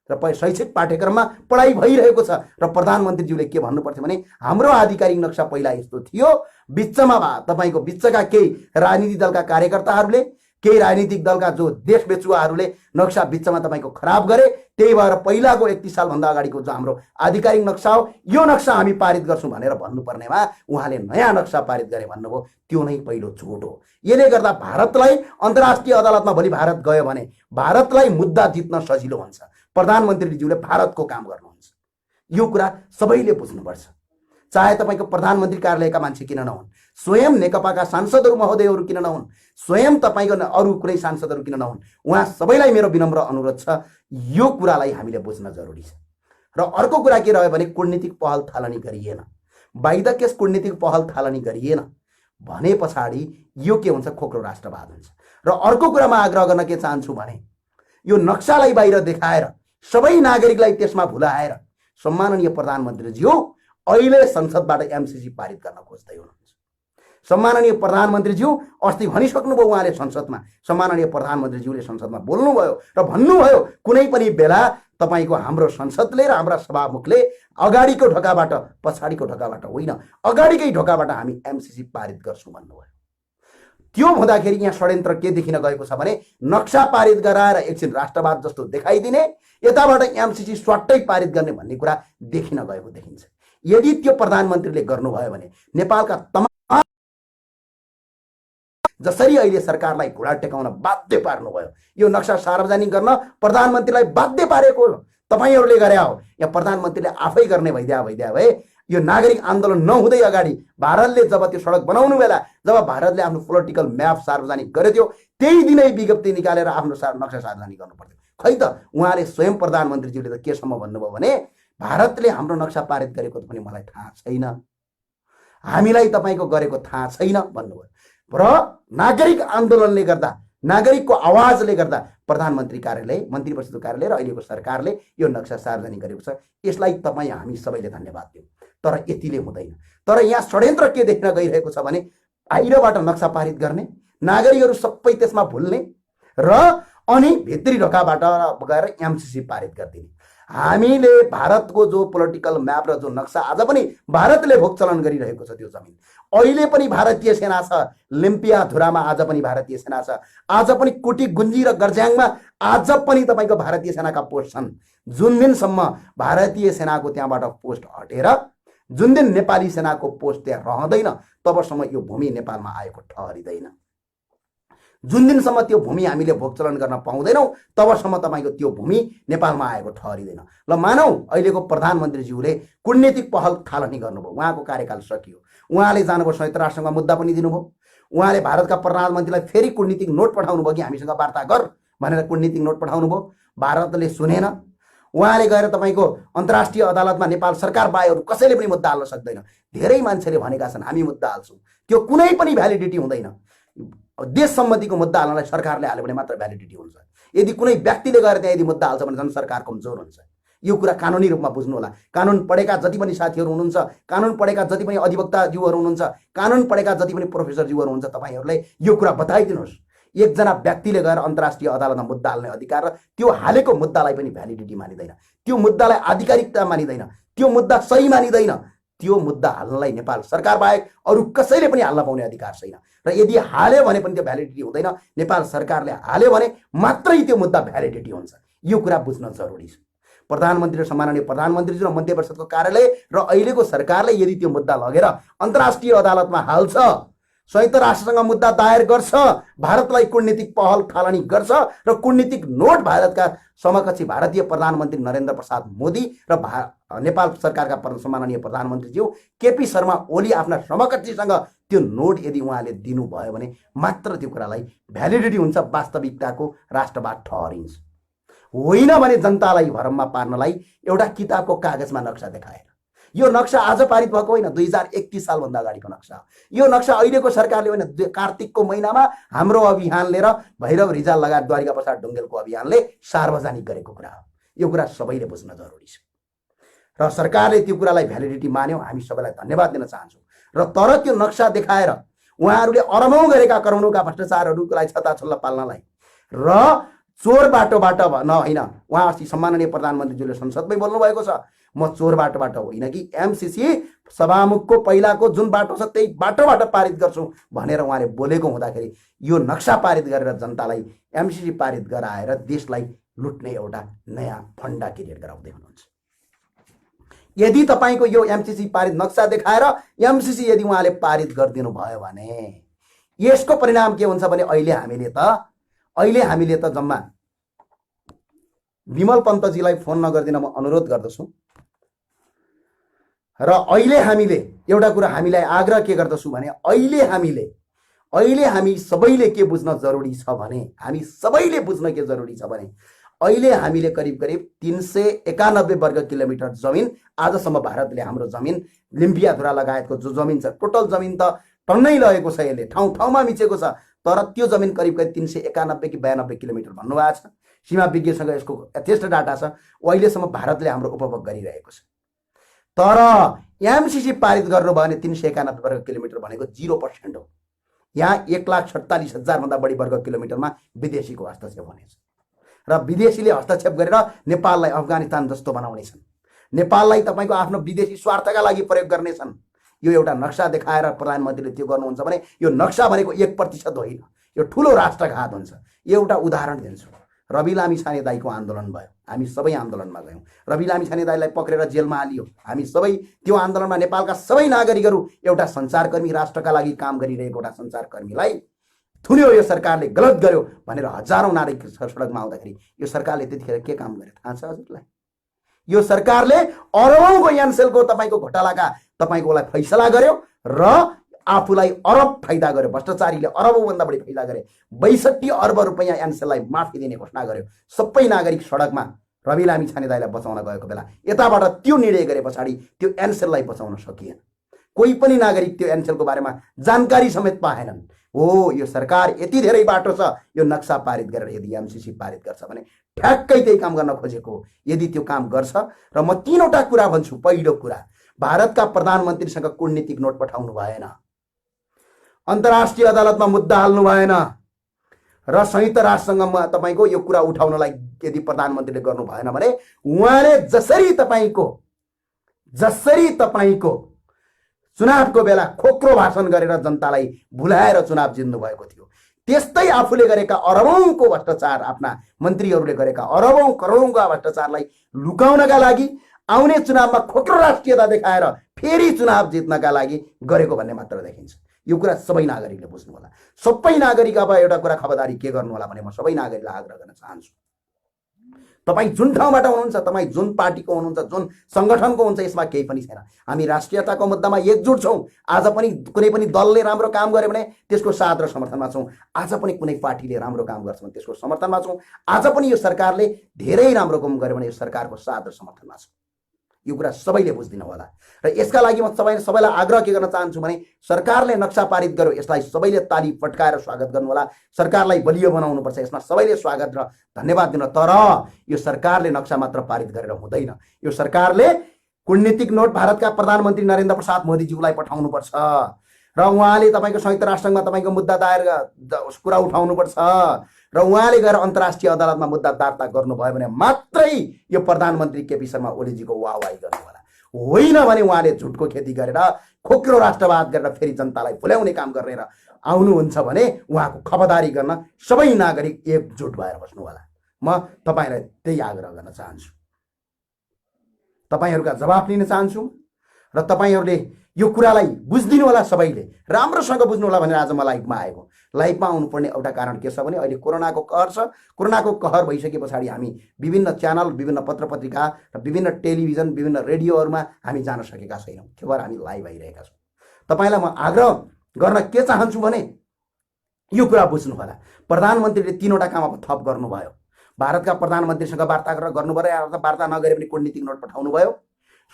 र शैक्षिक पाठ्यक्रममा पढाइ भइरहेको छ। र प्रधानमन्त्रीज्यूले के भन्नुपर्थ्यो भने हाम्रो आधिकारिक नक्सा पहिला यस्तो थियो, बिचमा तपाईँको बिचका केही राजनीतिक दलका कार्यकर्ताहरूले, केही राजनीतिक दलका जो देश बेचुवाहरूले नक्सा बिचमा तपाईँको खराब गरे। त्यही भएर पहिलाको 31 सालभन्दा अगाडिको जो हाम्रो आधिकारिक नक्सा हो यो नक्सा हामी पारित गर्छौँ भनेर भन्नुपर्नेमा उहाँले नयाँ नक्सा पारित गरे भन्नुभयो। त्यो नै पहिलो झुट हो। यसले गर्दा भारतलाई अन्तर्राष्ट्रिय अदालतमा भोलि भारत गयो भने भारतलाई मुद्दा जित्न सजिलो हुन्छ। प्रधानमन्त्रीज्यूले भारतको काम गर्नुहुन्छ। यो कुरा सबैले बुझ्नुपर्छ। चाहे तपाईँको प्रधानमन्त्री कार्यालयका मान्छे किन नहुन्, स्वयं नेकपाका सांसदहरू महोदयहरू किन नहुन्, स्वयं तपाईँको अरू कुनै सांसदहरू किन नहुन्, उहाँ सबैलाई मेरो विनम्र अनुरोध छ यो कुरालाई हामीले बुझ्न जरुरी छ। र अर्को कुरा के रह्यो भने कूटनीतिक पहल थालनी गरिएन, बाइ द केस कूटनीतिक पहल थालनी गरिएन भने पछाडि यो के हुन्छ, खोक्रो राष्ट्रवाद हुन्छ। र अर्को कुरा म आग्रह गर्न के चाहन्छु भने यो नक्सालाई बाहिर देखाएर सबै नागरिकलाई त्यसमा भुलाएर सम्माननीय प्रधानमन्त्रीज्यू अहिले संसदबाट एमसीसी पारित गर्न खोज्दै हुनुहुन्छ। सम्माननीय प्रधानमन्त्रीज्यू अस्ति भनिसक्नुभयो उहाँले संसदमा, सम्माननीय प्रधानमन्त्रीज्यूले संसदमा बोल्नुभयो र भन्नुभयो कुनै पनि बेला तपाईँको हाम्रो संसदले र हाम्रा सभामुखले अगाडिको ढोकाबाट पछाडिको ढोकाबाट होइन अगाडिकै ढोकाबाट हामी एमसीसी पारित गर्छौँ भन्नुभयो। त्यो हुँदाखेरि यहाँ षड्यन्त्र के देखिन गएको छ भने नक्सा पारित गराएर एकछिन राष्ट्रवाद जस्तो देखाइदिने, यताबाट एमसीसी स्वाट्टै पारित गर्ने भन्ने कुरा देखिन गएको देखिन्छ। यदि त्यो प्रधानमन्त्रीले गर्नुभयो भने नेपालका तमाम जसरी अहिले सरकारलाई घुँडा टेकाउन बाध्य पार्नुभयो, यो नक्सा सार्वजनिक गर्न प्रधानमन्त्रीलाई बाध्य पारेको तपाईँहरूले गरे हो। यहाँ प्रधानमन्त्रीले आफै गर्ने भइदिया भए यो नागरिक आन्दोलन नहुँदै अगाडि भारतले जब त्यो सडक बनाउनु बेला जब भारतले आफ्नो पोलिटिकल म्याप सार्वजनिक गरेथ्यो त्यही दिनै विज्ञप्ति निकालेर आफ्नो नक्सा सार्वजनिक गर्नु पर्थ्यो। खै त उहाँले स्वयं प्रधानमन्त्रीज्यूले त केसम्म भन्नुभयो भने भारतले हाम्रो नक्सा पारित गरेको पनि मलाई थाहा छैन, हामीलाई तपाईँको गरेको थाहा छैन भन्नुभयो। र नागरिक आन्दोलनले गर्दा, नागरिकको आवाजले गर्दा प्रधानमन्त्री कार्यालय, मन्त्री परिषदको कार्यालय र अहिलेको सरकारले यो नक्सा सार्वजनिक गरेको छ। यसलाई तपाईँ हामी सबैले धन्यवाद दियौँ। तर यतिले हुँदैन। तर यहाँ षड्यन्त्र के देख्न गइरहेको छ भने बाहिरबाट नक्सा पारित गर्ने, नागरिकहरू सबै त्यसमा भुल्ने र अनि भित्री ढोकाबाट गएर एमसीसी पारित गरिदिने। हामीले भारतको जो पोलिटिकल म्याप र जो नक्सा आज पनि भारतले भोगचलन गरिरहेको छ त्यो जमिन अहिले पनि भारतीय सेना छ। लिम्पिया धुरामा आज पनि भारतीय सेना छ। आज पनि कुटी गुन्जी र गर्ज्याङमा आज पनि तपाईँको भारतीय सेनाका पोस्ट छन्। जुन दिनसम्म भारतीय सेनाको त्यहाँबाट पोस्ट हटेर जुन दिन नेपाली सेनाको पोस्ट त्यहाँ रहँदैन तबसम्म यो भूमि नेपालमा आएको ठहरिँदैन। जुन दिनसम्म त्यो भूमि हामीले भोगचलन गर्न पाउँदैनौँ तबसम्म तपाईँको त्यो भूमि नेपालमा आएको ठहरिँदैन। ल मानौ अहिलेको प्रधानमन्त्रीज्यूले कूटनीतिक पहल थालनी गर्नुभयो, उहाँको कार्यकाल सकियो, उहाँले जानुभयो संयुक्त राष्ट्रसङ्घमा मुद्दा पनि दिनुभयो, उहाँले भारतका प्रधानमन्त्रीलाई फेरि कूटनीतिक नोट पठाउनु भयो कि हामीसँग वार्ता गर भनेर कूटनीतिक नोट पठाउनु भयो। भारतले सुनेन। उहाँले गएर तपाईँको अन्तर्राष्ट्रिय अदालतमा नेपाल सरकार बाहेक कसैले पनि मुद्दा हाल्न सक्दैन। धेरै मान्छेले भनेका छन् हामी मुद्दा हाल्छौँ, त्यो कुनै पनि भ्यालिडिटी हुँदैन। देश सम्बन्धीको मुद्दा हाल्नलाई सरकारले हाल्यो भने मात्र भ्यालिडिटी हुन्छ। यदि कुनै व्यक्तिले गएर त्यहाँ यदि मुद्दा हाल्छ भने झन् सरकार कमजोर हुन्छ। यो कुरा कानुनी रूपमा बुझ्नु होला। कानुन पढेका जति पनि साथीहरू हुनुहुन्छ, कानुन पढेका जति पनि अधिवक्ताज्यूहरू हुनुहुन्छ, कानुन पढेका जति पनि प्रोफेसरज्यूहरू हुनुहुन्छ, तपाईँहरूलाई यो कुरा बताइदिनुहोस्। एकजना व्यक्तिले गएर अन्तर्राष्ट्रिय अदालतमा मुद्दा हाल्ने अधिकार र त्यो हालेको मुद्दालाई पनि भ्यालिडिटी मानिँदैन, त्यो मुद्दालाई आधिकारिकता मानिँदैन, त्यो मुद्दा सही मानिँदैन। त्यो मुद्दा हाल्नलाई नेपाल सरकार बाहेक अरू कसैले पनि हाल्न पाउने अधिकार छैन। र यदि हाल्यो भने पनि त्यो भ्यालिडिटी हुँदैन। नेपाल सरकारले हाल्यो भने मात्रै त्यो मुद्दा भ्यालिडिटी हुन्छ। यो कुरा बुझ्न जरुरी छ। प्रधानमन्त्री र सम्माननीय प्रधानमन्त्रीज्यू र मन्त्री परिषदको कार्यालय र अहिलेको सरकारले यदि त्यो मुद्दा लगेर अन्तर्राष्ट्रिय अदालतमा हाल्छ संयुक्त राष्ट्रसँग मुद्दा दायर गर्छ, भारतलाई कूटनीतिक पहल थालनी गर्छ र कूटनीतिक नोट भारतका समकक्षी भारतीय प्रधानमन्त्री नरेन्द्र प्रसाद मोदी र नेपाल सरकारका सम्माननीय प्रधानमन्त्रीज्यू केपी शर्मा ओली आफ्ना समकक्षीसँग त्यो नोट यदि उहाँले दिनुभयो भने मात्र त्यो कुरालाई भ्यालिडिटी हुन्छ, वास्तविकताको राष्ट्रवाद ठहरिन्छ। होइन भने जनतालाई भरममा पार्नलाई एउटा किताबको कागजमा नक्सा देखाएर, यो नक्सा आज पारित भएको होइन, 2031 सालभन्दा अगाडिको नक्सा हो। यो नक्सा अहिलेको सरकारले होइन, कार्तिकको महिनामा हाम्रो अभियानले र भैरव रिजाल लगायत द्वारिका प्रसाद ढुङ्गेलको अभियानले सार्वजनिक गरेको कुरा हो। यो कुरा सबैले बुझ्न जरुरी छ र सरकारले त्यो कुरालाई भ्यालिडिटी मान्यो, हामी सबैलाई धन्यवाद दिन चाहन्छौँ। र तर त्यो नक्सा देखाएर उहाँहरूले अरबौं गरेका करोडौँका भ्रष्टाचारहरूलाई छताछल्ला पाल्नलाई र चोर बाटोबाट होइन, उहाँ अस्ति सम्माननीय प्रधानमन्त्रीज्यूले संसदमै बोल्नु भएको छ, म चोर बाटोबाट होइन कि एमसीसी सभामुखको पहिलाको जुन बाटो छ त्यही बाटोबाट पारित गर्छु भनेर उहाँले बोलेको हुँदाखेरि यो नक्सा पारित गरेर जनतालाई एमसीसी पारित गराएर देशलाई लुट्ने एउटा नयाँ फन्डा क्रिएट गराउँदै हुनुहुन्छ। यदि तपाईँको यो एमसीसी पारित नक्सा देखाएर एमसीसी यदि उहाँले पारित गरिदिनु भयो भने यसको परिणाम के हुन्छ भने अहिले हामीले त जम्मा विमल पन्तजीलाई फोन नगरिदिन म अनुरोध गर्दछु र अहिले हामीले एउटा कुरा हामीलाई आग्रह के गर्दछु भने अहिले हामी सबैले के बुझ्न जरुरी छ भने अहिले हामीले करिब 391 वर्ग किलोमिटर जमिन आजसम्म भारतले हाम्रो जमिन लिम्पियाधुरा लगायतको जो जमिन छ टोटल जमिन त टन्नै लगेको छ, यसले ठाउँ ठाउँमा मिचेको छ, तर त्यो जमिन करिब 391 कि 92 किलोमिटर भन्नुभएको छ। सीमा विज्ञसँग यसको यथेष्ट डाटा छ। अहिलेसम्म भारतले हाम्रो उपभोग गरिरहेको छ। तर एमसीसी पारित गर्नुभयो भने 391 वर्ग किलोमिटर भनेको 0% हो। यहाँ 1,47,000 भन्दा बढी वर्ग किलोमिटरमा विदेशीको हस्तक्षेप हुनेछ र विदेशीले हस्तक्षेप गरेर नेपाललाई अफगानिस्तान जस्तो बनाउनेछन्, नेपाललाई तपाईँको आफ्नो विदेशी स्वार्थका लागि प्रयोग गर्नेछन्। यो एउटा नक्सा देखाएर प्रधानमन्त्रीले त्यो गर्नुहुन्छ भने यो नक्सा भनेको 1% होइन, यो ठुलो राष्ट्रघात हुन्छ। एउटा उदाहरण दिन्छु, रवि लामिछाने दाईको आन्दोलन भयो, हामी सबै आन्दोलनमा गयौँ। रवि लामिछाने दाईलाई पक्रेर जेलमा हालियो, हामी सबै त्यो आन्दोलनमा नेपालका सबै नागरिकहरू, एउटा सञ्चारकर्मी, राष्ट्रका लागि काम गरिरहेको एउटा सञ्चारकर्मीलाई थुन्यो, यो सरकारले गलत गर्यो भनेर हजारौं नागरिक सडकमा आउँदाखेरि यो सरकारले त्यतिखेर के काम गर्यो थाहा छ हजुरलाई? यो सरकारले अरबौंको एनसेलको तपाईँको घोटालाका तपाईँकोलाई फैसला गर्यो र आफूलाई अरब फाइदा गर्यो, भ्रष्टाचारीले अरबौं भन्दा बढी फाइदा गरे, 62 अर्ब रुपैयाँ एनसेललाई माफी दिने घोषणा गर्यो। सबै नागरिक सडकमा रवि लामिछाने दाईलाई बचाउन गएको बेला यताबाट त्यो निर्णय गरे पछाडि त्यो एनसेललाई बचाउन सकिएन। कोही पनि नागरिक त्यो एनसेलको बारेमा जानकारी समेत पाएनन्। हो, यो सरकार यति धेरै बाटो छ, यो नक्सा पारित गरेर यदि एमसीसी पारित गर्छ भने ठ्याक्कै त्यही काम गर्न खोजेको। यदि त्यो काम गर्छ र म 3वटा कुरा भन्छु। पहिलो कुरा, भारतका प्रधानमन्त्रीसँग कूटनीतिक नोट पठाउनु भएन, अन्तर्राष्ट्रिय अदालतमा मुद्दा हाल्नु भएन र संयुक्त राष्ट्रसँग तपाईँको यो कुरा उठाउनलाई यदि प्रधानमन्त्रीले गर्नु भएन भने उहाँले जसरी तपाईँको चुनावको बेला खोक्रो भाषण गरेर जनतालाई भुलाएर चुनाव जित्नु भएको थियो, त्यस्तै आफूले गरेका अरबौंको भ्रष्टाचार, आफ्ना मन्त्रीहरूले गरेका अरबौं करोडौंका भ्रष्टाचारलाई लुकाउनका लागि आउने चुनावमा खोक्रो राष्ट्रियता देखाएर फेरि चुनाव जित्नका लागि गरेको भन्ने मात्र देखिन्छ। यो कुरा सबै नागरिकले बुझ्नु होला। सबै नागरिक अब एउटा कुरा खबरदारी के गर्नु होला भने म सबै नागरिकलाई आग्रह गर्न चाहन्छु, तपाईँ जुन ठाउँबाट हुनुहुन्छ, तपाईँ जुन पार्टीको हुनुहुन्छ, जुन सङ्गठनको हुन्छ, यसमा केही पनि छैन। हामी राष्ट्रियताको मुद्दामा एकजुट छौँ। आज पनि कुनै पनि दलले राम्रो काम गर्यो भने त्यसको साथ र समर्थनमा छौँ। आज पनि कुनै पार्टीले राम्रो काम गर्छ भने त्यसको समर्थनमा छौँ। आज पनि यो सरकारले धेरै राम्रो काम गर्यो भने यो सरकारको साथ र समर्थनमा छौँ। यो कुरा सबैले बुझिदिनु होला र यसका लागि म सबैलाई आग्रह के गर्न चाहन्छु भने सरकारले नक्सा पारित गर्यो, यसलाई सबैले ताली पट्काएर स्वागत गर्नु होला। सरकारलाई बलियो बनाउनुपर्छ, यसमा सबैले स्वागत र धन्यवाद दिन। तर यो सरकारले नक्सा मात्र पारित गरेर हुँदैन। यो सरकारले कूटनीतिक नोट भारतका प्रधानमन्त्री नरेन्द्र प्रसाद मोदीज्यूलाई पठाउनुपर्छ र उहाँले तपाईँको संयुक्त राष्ट्रमा तपाईँको मुद्दा दायर कुरा उठाउनुपर्छ र उहाँले गएर अन्तर्राष्ट्रिय अदालतमा मुद्दा दर्ता गर्नुभयो भने मात्रै यो प्रधानमन्त्री केपी शर्मा ओलीजीको वाहवाही गर्नु होला। होइन भने उहाँले झुटको खेती गरेर खोक्रो राष्ट्रवाद गरेर फेरि जनतालाई भुल्याउने काम गरेर आउनुहुन्छ भने उहाँको खबरदारी गर्न सबै नागरिक एकजुट भएर बस्नु होला। म तपाईँलाई त्यही आग्रह गर्न चाहन्छु, तपाईँहरूका जवाफ लिन चाहन्छु र तपाईहरूले यो कुरालाई बुझिदिनु होला, सबैले राम्रोसँग बुझ्नु होला भनेर आज म लाइभमा आएको। लाइभमा आउनुपर्ने एउटा कारण के छ भने अहिले कोरोनाको कहर छ। कोरोनाको कहर भइसके पछाडि हामी विभिन्न च्यानल, विभिन्न पत्र पत्रिका र विभिन्न टेलिभिजन, विभिन्न रेडियोहरूमा हामी जान सकेका छैनौँ। त्यो भएर हामी लाइभ आइरहेका छौँ। तपाईँलाई म आग्रह गर्न के चाहन्छु भने यो कुरा बुझ्नु होला। प्रधानमन्त्रीले 3वटा काम अब थप गर्नुभयो। भारतका प्रधानमन्त्रीसँग वार्ता गरेर गर्नुभयो, वार्ता नगरे पनि कूटनीतिक नोट पठाउनु भयो।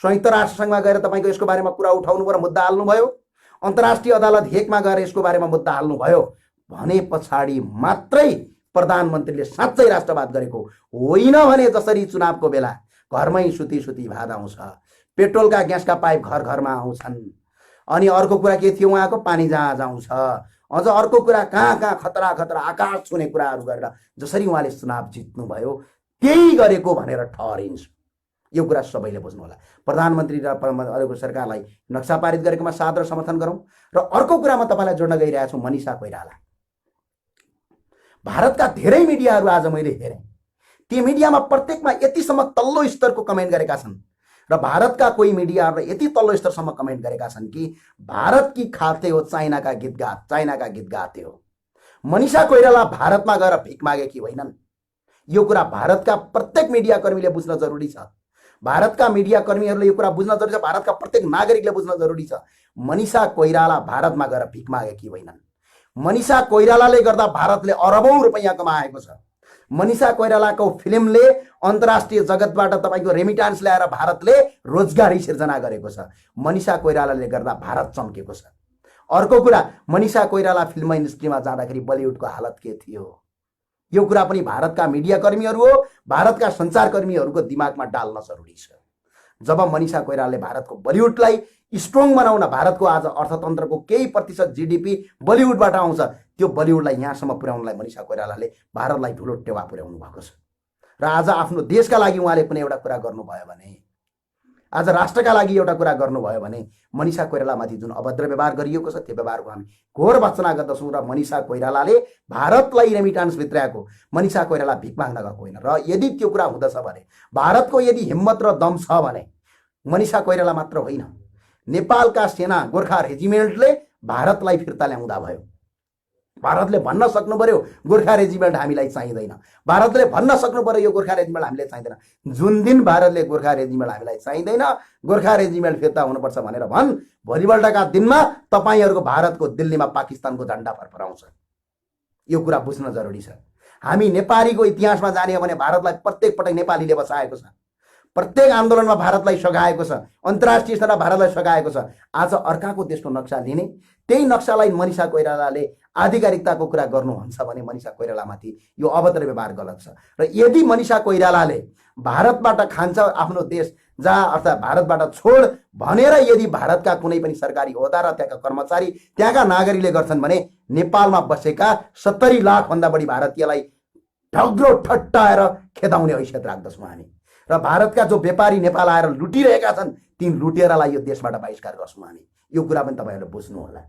संयुक्त राष्ट्रसङ्घमा गएर तपाईँको यसको बारेमा कुरा उठाउनु भयो, मुद्दा हाल्नुभयो। अन्तर्राष्ट्रिय अदालत हेगमा गएर यसको बारेमा मुद्दा हाल्नुभयो भने पछाडि मात्रै प्रधानमन्त्रीले साँच्चै राष्ट्रवाद गरेको होइन भने जसरी चुनावको बेला घरमै सुती सुती भात आउँछ, पेट्रोलका ग्यासका पाइप घर घरमा आउँछन्, अनि अर्को कुरा के थियो उहाँको पानी जहाज आउँछ, अझ अर्को कुरा कहाँ कहाँ खतरा खतरा आकाश छुने कुराहरू गरेर जसरी उहाँले चुनाव जित्नुभयो त्यही गरेको भनेर ठहरिन्छ। यो कुरा सबैले बुझ्नु होला। प्रधानमन्त्री र अहिलेको सरकारलाई नक्सा पारित गरेकोमा सादर समर्थन गरौँ। र अर्को कुरामा तपाईँलाई जोड्न गइरहेको छु, मनिषा कोइराला। भारतका धेरै मिडियाहरू आज मैले हेरेँ, ती मिडियामा प्रत्येकमा यतिसम्म तल्लो स्तरको कमेन्ट गरेका छन् र भारतका कोही मिडियाहरूले यति तल्लो स्तरसम्म कमेन्ट गरेका छन् कि भारत की खाते हो चाइनाका गीत गाते हो। मनिषा कोइराला भारतमा गएर भिख मागेकी होइनन्। यो कुरा भारतका प्रत्येक मिडियाकर्मीले बुझ्न जरुरी छ। भारतका मिडियाकर्मीहरूले यो कुरा बुझ्न जरुरी छ। भारतका प्रत्येक नागरिकले बुझ्न जरुरी छ। मनिषा कोइराला भारतमा गएर भिख मागेकी होइनन्। मनिषा कोइरालाले गर्दा भारतले अरबौं रुपैयाँ कमाएको छ। मनिषा कोइरालाको फिल्मले अन्तर्राष्ट्रिय जगतबाट तपाईको रेमिटान्स ल्याएर भारतले रोजगारी सिर्जना गरेको छ। मनिषा कोइरालाले गर्दा भारत चम्केको छ। अर्को कुरा, मनिषा कोइराला फिल्म इन्डस्ट्रीमा जाँदाखेरि बलिउडको हालत के थियो, यो कुरा पनि भारतका मिडियाकर्मीहरू हो, भारतका सञ्चारकर्मीहरूको दिमागमा डाल्न जरुरी छ। जब मनिषा कोइरालाले भारतको बलिउडलाई स्ट्रङ बनाउन, भारतको आज अर्थतन्त्रको केही प्रतिशत जीडीपी बलिउडबाट आउँछ, त्यो बलिउडलाई यहाँसम्म पुर्याउनलाई मनिषा कोइरालाले भारतलाई ठुलो टेवा पुर्याउनु भएको छ। र आज आफ्नो देशका लागि उहाँले कुनै एउटा कुरा गर्नुभयो भने, आज राष्ट्रका लागि एउटा कुरा गर्नुभयो भने मनिषा कोइरालामाथि जुन अभद्र व्यवहार गरिएको छ त्यो व्यवहारको हामी घोर भर्त्सना गर्दछौँ। र मनिषा कोइरालाले भारतलाई रेमिटान्स भित्राएको, मनिषा कोइराला भिख माग्न गएको होइन। र यदि त्यो कुरा हुँदछ भने, भारतको यदि हिम्मत र दम छ भने, मनिषा कोइराला मात्र होइन, नेपालका सेना गोर्खा रेजिमेन्टले भारतलाई फिर्ता ल्याउँदा भयो। भारतले भन्न सक्नु पर्यो गोर्खा रेजिमेन्ट हामीलाई चाहिँदैन। भारतले भन्न सक्नु पर्यो यो गोर्खा रेजिमेन्ट हामीलाई चाहिँदैन। जुन दिन भारतले गोर्खा रेजिमेन्ट हामीलाई चाहिँदैन, गोर्खा रेजिमेन्ट फिर्ता हुनुपर्छ भनेर भन्, भोलिपल्टका दिनमा तपाईहरूको भारतको दिल्लीमा पाकिस्तानको झन्डा फरफराउँछ। यो कुरा बुझ्न जरुरी छ। हामी नेपालीको इतिहासमा जाने हो भने भारतलाई प्रत्येक पटक नेपालीले बसाएको छ। प्रत्येक आन्दोलनमा भारतलाई सघाएको छ, अन्तर्राष्ट्रिय स्तरमा भारतलाई सघाएको छ। आज अर्काको देशको नक्सा लिने, त्यही नक्सालाई मनिषा कोइरालाले आधिकारिकताको कुरा गर्नुहुन्छ भने मनिषा कोइरालामाथि यो अभद्र व्यवहार गलत छ। र यदि मनिषा कोइरालाले भारतबाट खान्छ आफ्नो देश जहाँ, अर्थात् भारतबाट छोड भनेर यदि भारतका कुनै पनि सरकारी होद्दा र त्यहाँका कर्मचारी, त्यहाँका नागरिकले गर्छन् भने नेपालमा बसेका 70 लाखभन्दा बढी भारतीयलाई ढग्रो ठट्टाएर खेदाउने हैसियत राख्दछौँ हामी। र भारतका जो व्यापारी नेपाल आएर लुटिरहेका छन् ती लुटेरालाई यो देशबाट बहिष्कार गर्छौँ हामी। यो कुरा पनि तपाईँहरूले बुझ्नु होला।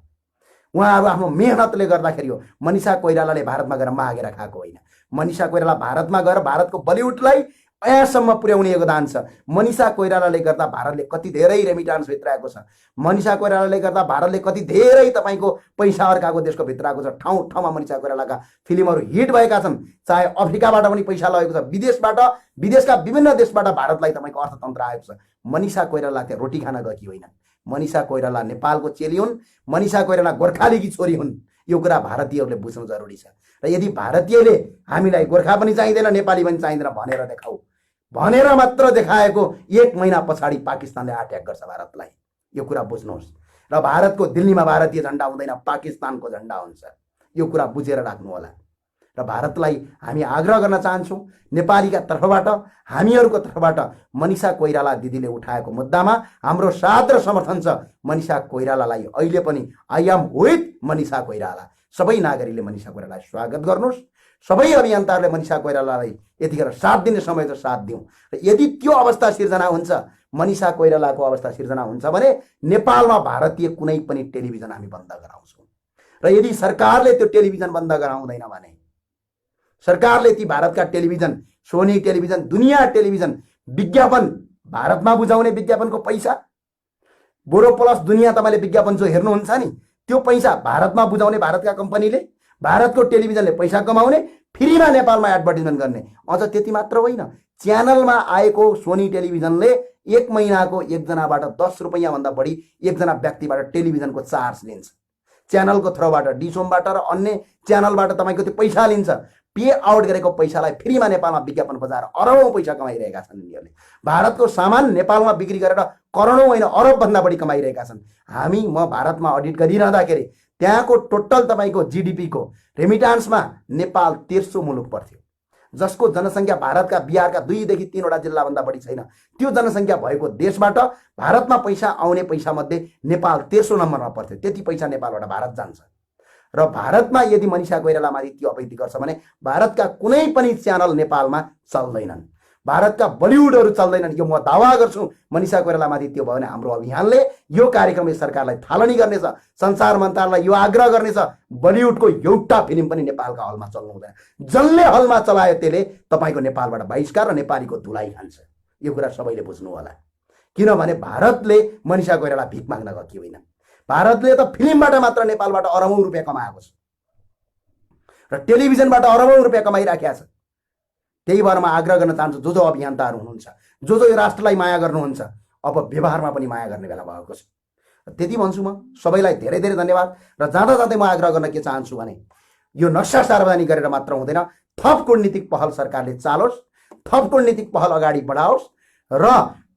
उहाँहरू आफ्नो मेहनतले गर्दाखेरि हो। मनिषा कोइरालाले भारतमा गएर मागेर खाएको होइन। मनिषा कोइराला भारतमा गएर भारतको बलिउडलाई यहाँसम्म पुर्याउने योगदान छ। मनिषा कोइरालाले गर्दा भारतले कति धेरै रेमिटान्स भित्राएको छ। मनिषा कोइरालाले गर्दा भारतले कति धेरै तपाईँको पैसा अर्काको देशको भित्राएको छ। ठाउँ ठाउँमा मनिषा कोइरालाका फिल्महरू हिट भएका छन्। चाहे अफ्रिकाबाट पनि पैसा लगेको छ, विदेशबाट, विदेशका विभिन्न देशबाट भारतलाई तपाईँको अर्थतन्त्र आएको छ। मनिषा कोइराला त्यहाँ रोटी खान गएकी होइन। मनिषा कोइराला नेपालको चेली हुन्। मनिषा कोइराला गोर्खालीकी छोरी हुन्। यो कुरा भारतीयहरूले बुझ्नु जरुरी छ। र यदि भारतीयले हामीलाई गोर्खा पनि चाहिँदैन, नेपाली पनि चाहिँदैन भनेर देखाऊ, भनेर मात्र देखाएको 1 महिना पछाडि पाकिस्तानले अट्याक गर्छ भारतलाई। यो कुरा बुझ्नुहोस्। र भारतको दिल्लीमा भारतीय झन्डा हुँदैन, पाकिस्तानको झन्डा हुन्छ। यो कुरा बुझेर राख्नु होला। र भारतलाई हामी आग्रह गर्न चाहन्छौँ, नेपालीका तर्फबाट, हामीहरूको तर्फबाट मनिषा कोइराला दिदीले उठाएको मुद्दामा हाम्रो साथ र समर्थन छ। मनिषा कोइरालालाई अहिले पनि I am with Manisha Koirala. सबै नागरिकले मनिषा कोइरालालाई स्वागत गर्नुहोस्। सबै अभियन्ताहरूले मनिषा कोइरालालाई यतिखेर साथ दिने समय त साथ दिउँ। र यदि त्यो अवस्था सिर्जना हुन्छ, मनिषा कोइरालाको अवस्था सिर्जना हुन्छ भने नेपालमा भारतीय कुनै पनि टेलिभिजन हामी बन्द गराउँछौँ। र यदि सरकारले त्यो टेलिभिजन बन्द गराउँदैन भने, सरकारले ती भारतका टेलिभिजन, सोनी टेलिभिजन, दुनिया टेलिभिजन, विज्ञापन भारतमा बुझाउने विज्ञापनको पैसा बोरो प्लस दुनियाँ तपाईँले विज्ञापन जो हेर्नुहुन्छ नि, त्यो पैसा भारतमा बुझाउने भारतका कम्पनीले, भारतको टेलिभिजनले पैसा कमाउने, फ्रीमा नेपालमा एडभर्टिजमेन्ट गर्ने। अझ त्यति मात्र होइन, च्यानलमा आएको सोनी टेलिभिजनले 1 महिनाको एकजनाबाट 10 रुपैयाँभन्दा बढी एकजना व्यक्तिबाट टेलिभिजनको चार्ज लिन्छ। च्यानलको थ्रोबाट, डिसोमबाट र अन्य च्यानलबाट तपाईँको त्यो पैसा लिन्छ। पे आउट गरेको पैसालाई फ्रीमा नेपालमा विज्ञापन बजाएर अरबौँ पैसा कमाइरहेका छन् यिनीहरूले। भारतको सामान नेपालमा बिक्री गरेर करोडौँ होइन अरबभन्दा बढी कमाइरहेका छन्। म भारतमा अडिट गरिरहँदाखेरि त्यहाँको टोटल तपाईँको जिडिपीको रेमिटान्समा नेपाल 13औं मुलुक पर्थ्यो, जसको जनसङ्ख्या भारतका बिहारका 2 देखि 3 वटा जिल्लाभन्दा बढी छैन। त्यो जनसङ्ख्या भएको देशबाट भारतमा पैसा आउने पैसा मध्ये नेपाल 13औं नम्बरमा पर्थ्यो। त्यति पैसा नेपालबाट भारत जान्छ। र भारतमा यदि मनिषा कोइरालामाथि त्यो अपैति गर्छ भने भारतका कुनै पनि च्यानल नेपालमा चल्दैनन्, भारतका बलिउडहरू चल्दैनन्। यो म दावा गर्छु। मनिषा कोइरालामाथि त्यो भयो भने हाम्रो अभियानले यो कार्यक्रमले सरकारलाई थालनी गर्नेछ, सञ्चार मन्त्रालयलाई यो आग्रह गर्नेछ, बलिउडको एउटा फिल्म पनि नेपालका हलमा चल्नु हुँदैन। जसले हलमा चलायो त्यसले तपाईँको नेपालबाट बहिष्कार र नेपालीको धुलाई खान्छ। यो कुरा सबैले बुझ्नु होला। किनभने भारतले मनिषा कोइराला भिख माग्न गएकी होइन। भारतले त फिल्मबाट मात्र नेपालबाट अरबौँ रुपियाँ कमाएको छ र टेलिभिजनबाट अरबौँ रुपियाँ कमाइराखेको छ। त्यही भएर म आग्रह गर्न चाहन्छु, जो अभियन्ताहरू हुनुहुन्छ, जो यो राष्ट्रलाई माया गर्नुहुन्छ, अब व्यवहारमा पनि माया गर्ने बेला भएको छ। त्यति भन्छु। म सबैलाई धेरै धेरै धन्यवाद। र जाँदा जाँदै म आग्रह गर्न के चाहन्छु भने यो नक्सा सार्वजनिक गरेर मात्र हुँदैन, थप कूटनीतिक पहल सरकारले चालोस्, थप कूटनीतिक पहल अगाडि बढाओस् र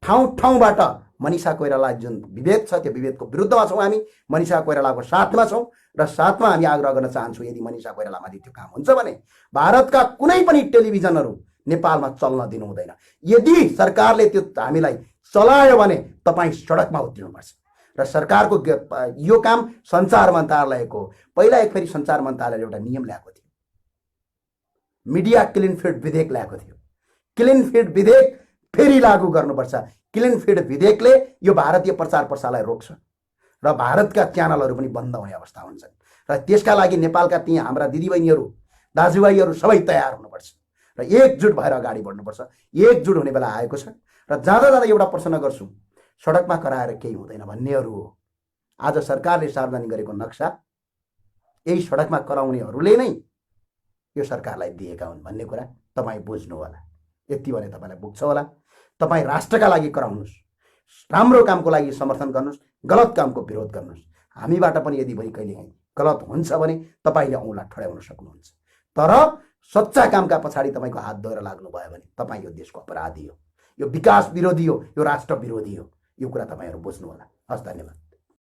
ठाउँ ठाउँबाट मनिषा कोइराला जुन विभेद छ त्यो विभेदको विरुद्धमा छौँ हामी, मनिषा कोइरालाको साथमा छौँ। र साथमा हामी आग्रह गर्न चाहन्छौँ, यदि मनिषा कोइरालामाथि त्यो काम हुन्छ भने भारतका कुनै पनि टेलिभिजनहरू नेपालमा चल्न दिनु हुँदैन। यदि सरकारले त्यो हामीलाई चलायो भने तपाईँ सडकमा उत्रिनुपर्छ। र सरकारको यो काम सञ्चार मन्त्रालयको, पहिला एक फेरि सञ्चार मन्त्रालयले एउटा नियम ल्याएको थियो, मिडिया क्लिन फिड विधेयक ल्याएको थियो। क्लिन फिड विधेयक फेरि लागू गर्नुपर्छ। क्लिन फिड विधेयकले यो भारतीय प्रचार प्रसारलाई रोक्छ र भारतका च्यानलहरू पनि बन्द हुने अवस्था हुन्छ। र त्यसका लागि नेपालका ती हाम्रा दिदीबहिनीहरू, दाजुभाइहरू सबै तयार हुनुपर्छ र एकजुट भएर अगाडि बढ्नुपर्छ। एकजुट हुने बेला आएको छ। र जाँदा जाँदा एउटा प्रश्न गर्छु, सडकमा कराएर केही हुँदैन भन्नेहरू हो। आज सरकारले सार्वजनिक गरेको नक्सा यही सडकमा कराउनेहरूले नै यो सरकारलाई दिएका हुन् भन्ने कुरा तपाईँ बुझ्नु होला। यति भने तपाईँलाई पुग्छ होला। तपाईँ राष्ट्रका लागि कराउनुहोस्, राम्रो कामको लागि समर्थन गर्नुहोस्, गलत कामको विरोध गर्नुहोस्। हामीबाट पनि यदि भइ कहिलेकाहीँ गलत हुन्छ भने तपाईँले औँला ठड्याउन सक्नुहुन्छ। तर सच्चा कामका पछाडि तपाईँको हात धोएर लाग्नुभयो भने तपाईँ यो देशको अपराधी हो, यो विकास विरोधी हो, यो राष्ट्र विरोधी हो। यो कुरा तपाईँहरू बुझ्नु होला। हस्, धन्यवाद।